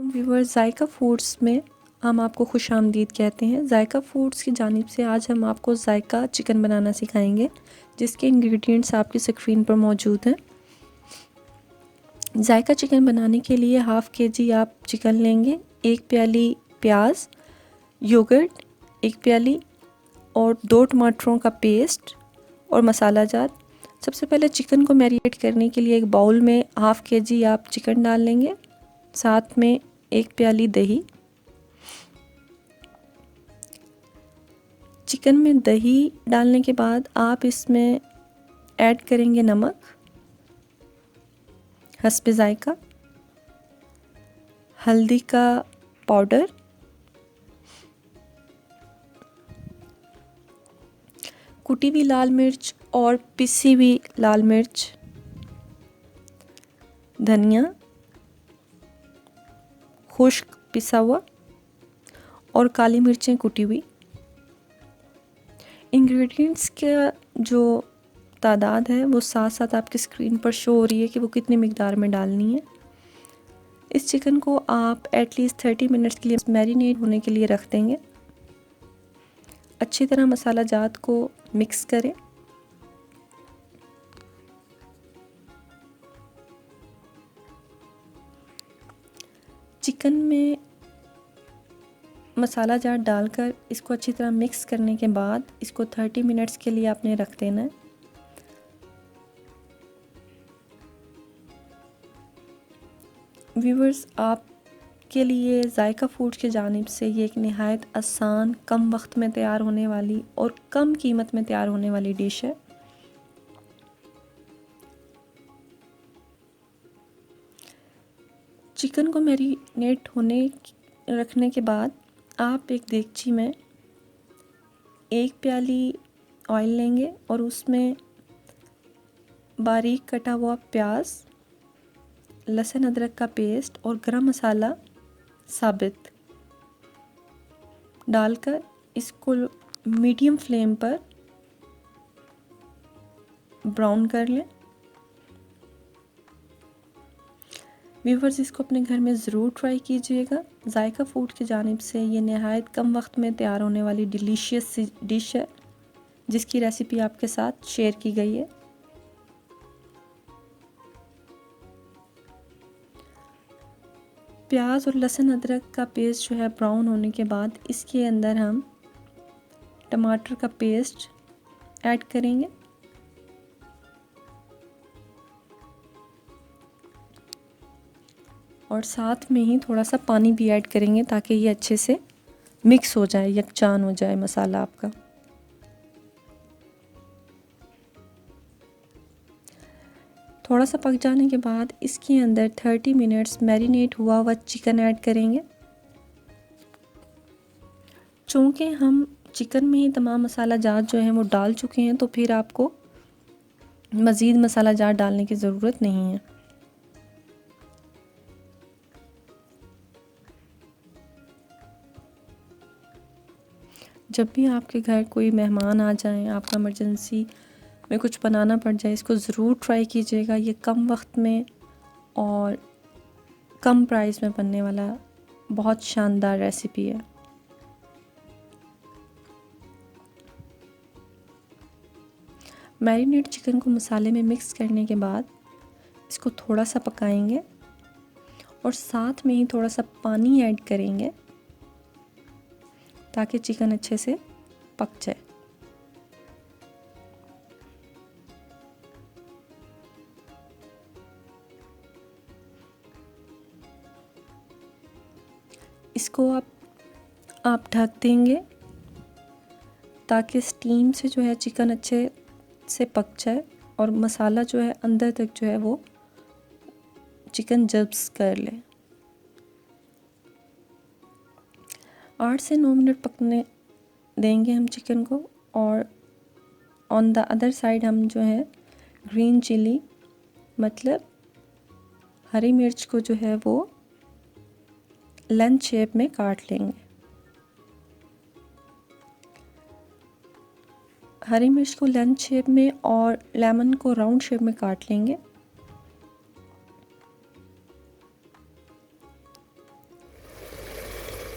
Viewers, जायका foods में हम आपको खुशामदीद कहते हैं। जायका फूड्स की जानिब से आज हम आपको जायका चिकन बनाना सिखाएंगे, जिसके इंग्रेडिएंट्स आपकी स्क्रीन पर मौजूद हैं। जायका चिकन बनाने के लिए हाफ़ kg आप चिकन लेंगे, 1 प्याली प्याज, योगर्ट 1 प्याली और 2 टमाटरों का पेस्ट और मसाला जार। सबसे पहले चिकन को मैरिनेट करने के लिए एक बाउल में हाफ़ kg आप चिकन डाल लेंगे, साथ में 1 प्याली दही। चिकन में दही डालने के बाद आप इसमें ऐड करेंगे नमक हस्बे जायका, हल्दी का पाउडर, कुटी हुई लाल मिर्च और पिसी हुई लाल मिर्च, धनिया खुश्क पिसा हुआ और काली मिर्चें कुटी हुई। इंग्रेडिएंट्स का जो तादाद है वो साथ साथ आपकी स्क्रीन पर शो हो रही है कि वो कितनी मिकदार में डालनी है। इस चिकन को आप एटलीस्ट 30 मिनट्स के लिए मैरिनेट होने के लिए रख देंगे। अच्छी तरह मसाला जात को मिक्स करें। चिकन में मसाला जात डालकर इसको अच्छी तरह मिक्स करने के बाद इसको 30 मिनट्स के लिए आपने रख देना है। व्यूअर्स, आपके लिए जायका फूड्स की जानिब से ये एक नहायत आसान, कम वक्त में तैयार होने वाली और कम कीमत में तैयार होने वाली डिश है। चिकन को मैरिनेट होने रखने के बाद आप एक देगची में 1 प्याली ऑयल लेंगे और उसमें बारीक कटा हुआ प्याज, लहसुन अदरक का पेस्ट और गरम मसाला साबित डालकर इसको मीडियम फ्लेम पर ब्राउन कर लें। व्यूअर्स, इसको अपने घर में ज़रूर ट्राई कीजिएगा। जायका फूड की जानिब से ये नहायत कम वक्त में तैयार होने वाली डिलीशियस सी डिश है, जिसकी रेसिपी आपके साथ शेयर की गई है। प्याज और लहसुन अदरक का पेस्ट जो है ब्राउन होने के बाद इसके अंदर हम टमाटर का पेस्ट ऐड करेंगे और साथ में ही थोड़ा सा पानी भी ऐड करेंगे ताकि ये अच्छे से मिक्स हो जाए, यकजान हो जाए मसाला आपका। थोड़ा सा पक जाने के बाद इसके अंदर 30 मिनट्स मैरिनेट हुआ हुआ चिकन ऐड करेंगे। चूँकि हम चिकन में ही तमाम मसाला जात जो हैं वो डाल चुके हैं, तो फिर आपको मज़ीद मसाला जात डालने की ज़रूरत नहीं है। जब भी आपके घर कोई मेहमान आ जाएं, आपका इमरजेंसी में कुछ बनाना पड़ जाए, इसको ज़रूर ट्राई कीजिएगा। ये कम वक्त में और कम प्राइस में बनने वाला बहुत शानदार रेसिपी है। मैरिनेट चिकन को मसाले में मिक्स करने के बाद इसको थोड़ा सा पकाएंगे और साथ में ही थोड़ा सा पानी ऐड करेंगे ताकि चिकन अच्छे से पक जाए। इसको आप ढक देंगे ताकि स्टीम से जो है चिकन अच्छे से पक जाए और मसाला जो है अंदर तक जो है वो चिकन जब्स कर ले। 8 से 9 मिनट पकने देंगे हम चिकन को। और ऑन द अदर साइड हम जो है ग्रीन चिली मतलब हरी मिर्च को जो है वो लेंथ शेप में काट लेंगे। हरी मिर्च को लेंथ शेप में और लेमन को राउंड शेप में काट लेंगे।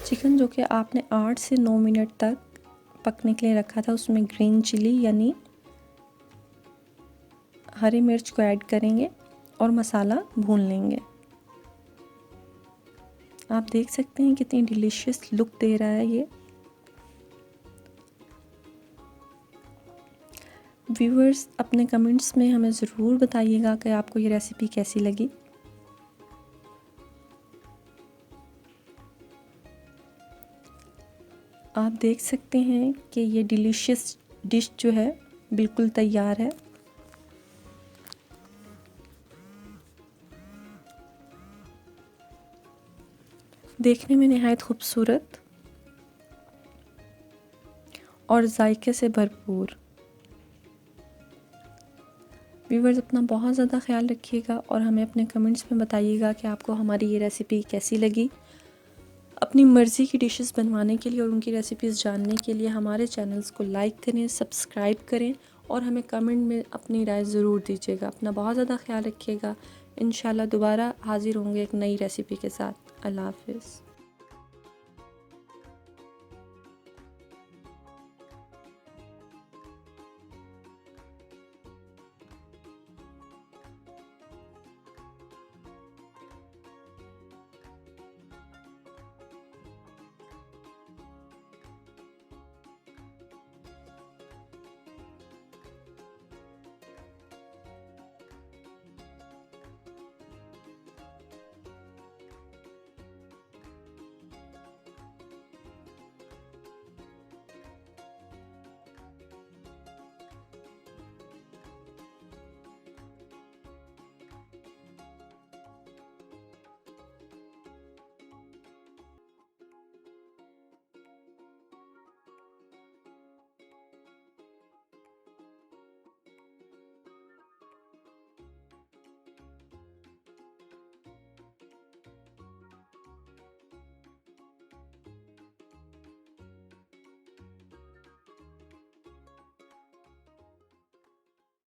चिकन जो कि आपने 8 से 9 मिनट तक पकने के लिए रखा था, उसमें ग्रीन चिली यानी हरी मिर्च को ऐड करेंगे और मसाला भून लेंगे। आप देख सकते हैं कितनी डिलीशियस लुक दे रहा है ये। व्यूअर्स, अपने कमेंट्स में हमें ज़रूर बताइएगा कि आपको ये रेसिपी कैसी लगी। आप देख सकते हैं कि ये डिलीशियस डिश जो है बिल्कुल तैयार है। देखने में निहायत खूबसूरत और जायके से भरपूर। व्यूअर्स, अपना बहुत ज़्यादा ख्याल रखिएगा और हमें अपने कमेंट्स में बताइएगा कि आपको हमारी ये रेसिपी कैसी लगी। अपनी मर्ज़ी की डिशेस बनवाने के लिए और उनकी रेसिपीज़ जानने के लिए हमारे चैनल्स को लाइक करें, सब्सक्राइब करें और हमें कमेंट में अपनी राय ज़रूर दीजिएगा। अपना बहुत ज़्यादा ख्याल रखिएगा। इंशाल्लाह दोबारा हाज़िर होंगे एक नई रेसिपी के साथ। अल्लाह हाफ़िज़।